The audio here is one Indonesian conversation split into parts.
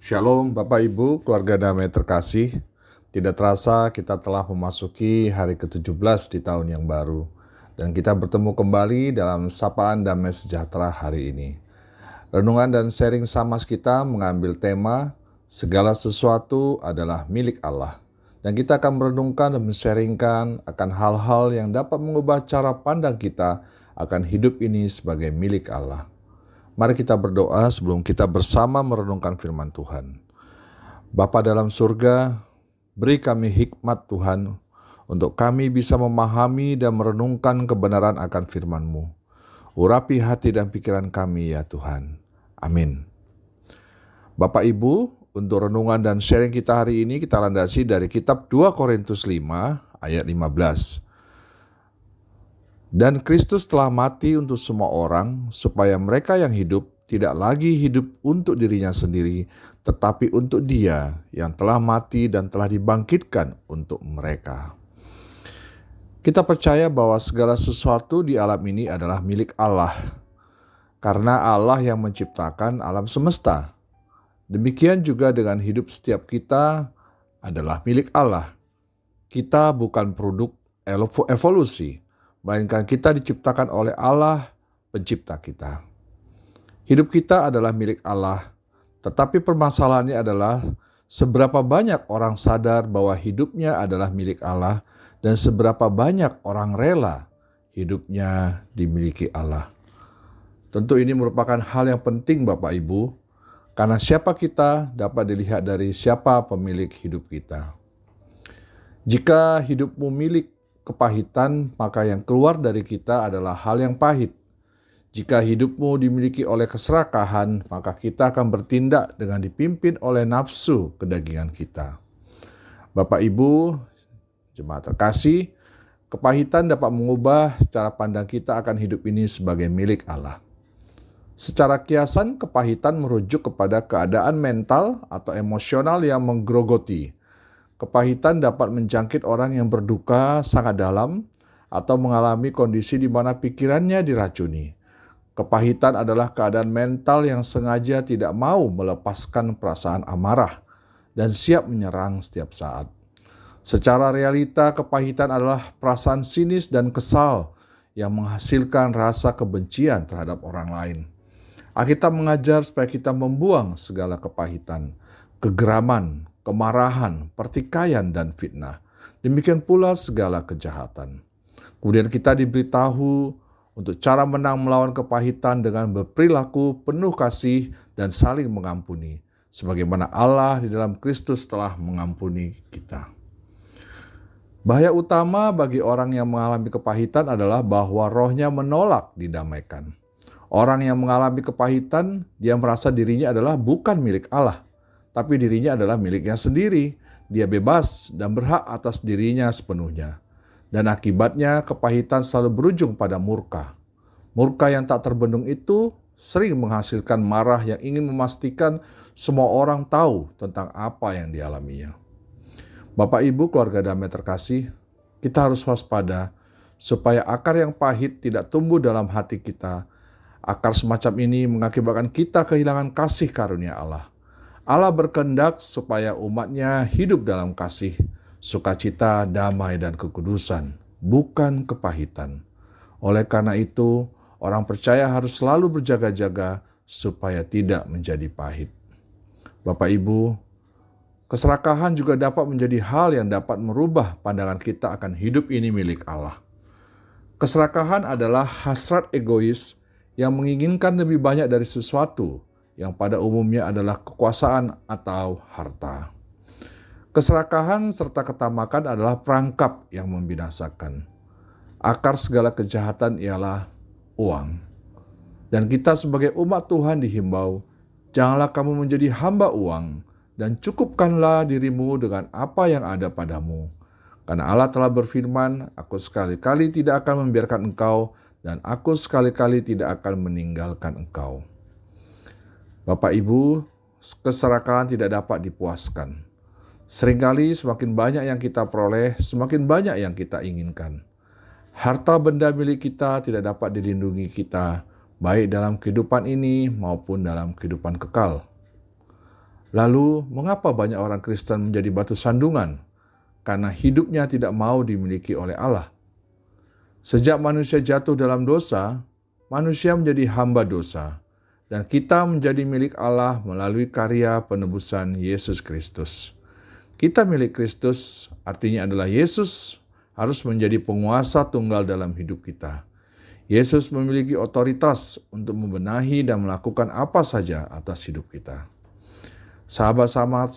Shalom Bapak Ibu, keluarga damai terkasih. Tidak terasa kita telah memasuki hari ke-17 di tahun yang baru. Dan kita bertemu kembali dalam Sapaan Damai Sejahtera hari ini. Renungan dan sharing Samas kita mengambil tema segala sesuatu adalah milik Allah. Dan kita akan merenungkan dan men-sharingkan akan hal-hal yang dapat mengubah cara pandang kita akan hidup ini sebagai milik Allah. Mari kita berdoa sebelum kita bersama merenungkan firman Tuhan. Bapa dalam surga, beri kami hikmat Tuhan, untuk kami bisa memahami dan merenungkan kebenaran akan firman-Mu. Urapi hati dan pikiran kami ya Tuhan. Amin. Bapak Ibu, untuk renungan dan sharing kita hari ini kita landasi dari kitab 2 Korintus 5 ayat 15. Dan Kristus telah mati untuk semua orang, supaya mereka yang hidup tidak lagi hidup untuk dirinya sendiri, tetapi untuk Dia yang telah mati dan telah dibangkitkan untuk mereka. Kita percaya bahwa segala sesuatu di alam ini adalah milik Allah, karena Allah yang menciptakan alam semesta. Demikian juga dengan hidup setiap kita adalah milik Allah. Kita bukan produk evolusi, melainkan kita diciptakan oleh Allah, pencipta kita. Hidup kita adalah milik Allah, tetapi permasalahannya adalah seberapa banyak orang sadar bahwa hidupnya adalah milik Allah dan seberapa banyak orang rela hidupnya dimiliki Allah. Tentu ini merupakan hal yang penting Bapak Ibu, karena siapa kita dapat dilihat dari siapa pemilik hidup kita. Jika hidupmu milik kepahitan, maka yang keluar dari kita adalah hal yang pahit. Jika hidupmu dimiliki oleh keserakahan, maka kita akan bertindak dengan dipimpin oleh nafsu kedagingan kita. Bapak Ibu, jemaat terkasih, kepahitan dapat mengubah cara pandang kita akan hidup ini sebagai milik Allah. Secara kiasan, kepahitan merujuk kepada keadaan mental atau emosional yang menggerogoti. Kepahitan dapat menjangkit orang yang berduka sangat dalam atau mengalami kondisi di mana pikirannya diracuni. Kepahitan adalah keadaan mental yang sengaja tidak mau melepaskan perasaan amarah dan siap menyerang setiap saat. Secara realita, kepahitan adalah perasaan sinis dan kesal yang menghasilkan rasa kebencian terhadap orang lain. Alkitab mengajar supaya kita membuang segala kepahitan, kegeraman, kemarahan, pertikaian, dan fitnah. Demikian pula segala kejahatan. Kemudian kita diberitahu untuk cara menang melawan kepahitan dengan berperilaku penuh kasih dan saling mengampuni, sebagaimana Allah di dalam Kristus telah mengampuni kita. Bahaya utama bagi orang yang mengalami kepahitan adalah bahwa rohnya menolak didamaikan. Orang yang mengalami kepahitan, dia merasa dirinya adalah bukan milik Allah, tapi dirinya adalah miliknya sendiri. Dia bebas dan berhak atas dirinya sepenuhnya. Dan akibatnya kepahitan selalu berujung pada murka. Murka yang tak terbendung itu sering menghasilkan marah yang ingin memastikan semua orang tahu tentang apa yang dialaminya. Bapak Ibu keluarga damai terkasih, kita harus waspada supaya akar yang pahit tidak tumbuh dalam hati kita. Akar semacam ini mengakibatkan kita kehilangan kasih karunia Allah. Allah berkehendak supaya umatnya hidup dalam kasih, sukacita, damai, dan kekudusan, bukan kepahitan. Oleh karena itu, orang percaya harus selalu berjaga-jaga supaya tidak menjadi pahit. Bapak Ibu, keserakahan juga dapat menjadi hal yang dapat merubah pandangan kita akan hidup ini milik Allah. Keserakahan adalah hasrat egois yang menginginkan lebih banyak dari sesuatu, yang pada umumnya adalah kekuasaan atau harta. Keserakahan serta ketamakan adalah perangkap yang membinasakan. Akar segala kejahatan ialah uang. Dan kita sebagai umat Tuhan dihimbau, janganlah kamu menjadi hamba uang, dan cukupkanlah dirimu dengan apa yang ada padamu. Karena Allah telah berfirman, aku sekali-kali tidak akan membiarkan engkau, dan aku sekali-kali tidak akan meninggalkan engkau. Bapak Ibu, keserakahan tidak dapat dipuaskan. Seringkali semakin banyak yang kita peroleh, semakin banyak yang kita inginkan. Harta benda milik kita tidak dapat dilindungi kita, baik dalam kehidupan ini maupun dalam kehidupan kekal. Lalu, mengapa banyak orang Kristen menjadi batu sandungan? Karena hidupnya tidak mau dimiliki oleh Allah. Sejak manusia jatuh dalam dosa, manusia menjadi hamba dosa, dan kita menjadi milik Allah melalui karya penebusan Yesus Kristus. Kita milik Kristus, artinya adalah Yesus harus menjadi penguasa tunggal dalam hidup kita. Yesus memiliki otoritas untuk membenahi dan melakukan apa saja atas hidup kita. Sahabat-sahabat,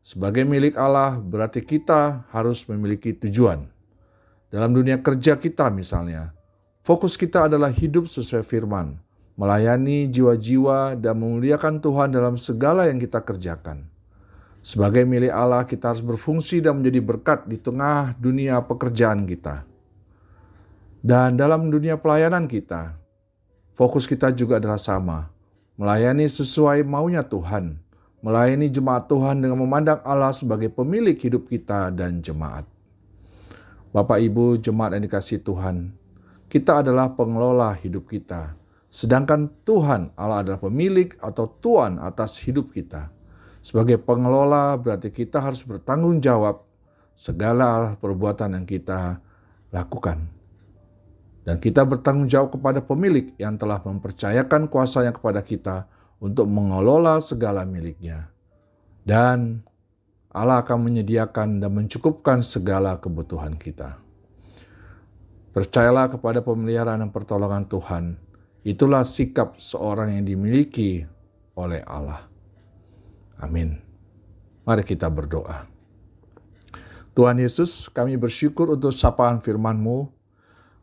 sebagai milik Allah berarti kita harus memiliki tujuan. Dalam dunia kerja kita misalnya, fokus kita adalah hidup sesuai firman, melayani jiwa-jiwa dan memuliakan Tuhan dalam segala yang kita kerjakan. Sebagai milik Allah, kita harus berfungsi dan menjadi berkat di tengah dunia pekerjaan kita. Dan dalam dunia pelayanan kita, fokus kita juga adalah sama, melayani sesuai maunya Tuhan, melayani jemaat Tuhan dengan memandang Allah sebagai pemilik hidup kita dan jemaat. Bapak Ibu jemaat yang dikasihi Tuhan, kita adalah pengelola hidup kita, sedangkan Tuhan Allah adalah pemilik atau Tuan atas hidup kita. Sebagai pengelola berarti kita harus bertanggung jawab segala perbuatan yang kita lakukan. Dan kita bertanggung jawab kepada pemilik yang telah mempercayakan kuasanya kepada kita untuk mengelola segala miliknya. Dan Allah akan menyediakan dan mencukupkan segala kebutuhan kita. Percayalah kepada pemeliharaan dan pertolongan Tuhan. Itulah sikap seorang yang dimiliki oleh Allah. Amin. Mari kita berdoa. Tuhan Yesus, kami bersyukur untuk sapaan firman-Mu.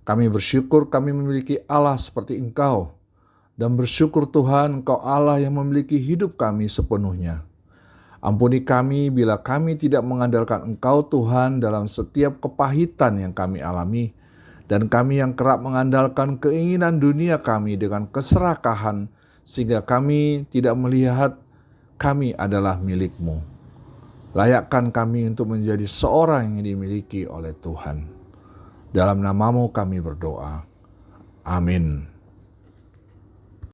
Kami bersyukur kami memiliki Allah seperti Engkau. Dan bersyukur Tuhan, Engkau Allah yang memiliki hidup kami sepenuhnya. Ampuni kami bila kami tidak mengandalkan Engkau Tuhan dalam setiap kepahitan yang kami alami, dan kami yang kerap mengandalkan keinginan dunia kami dengan keserakahan, sehingga kami tidak melihat kami adalah milik-Mu. Layakkan kami untuk menjadi seorang yang dimiliki oleh Tuhan. Dalam nama-Mu kami berdoa. Amin.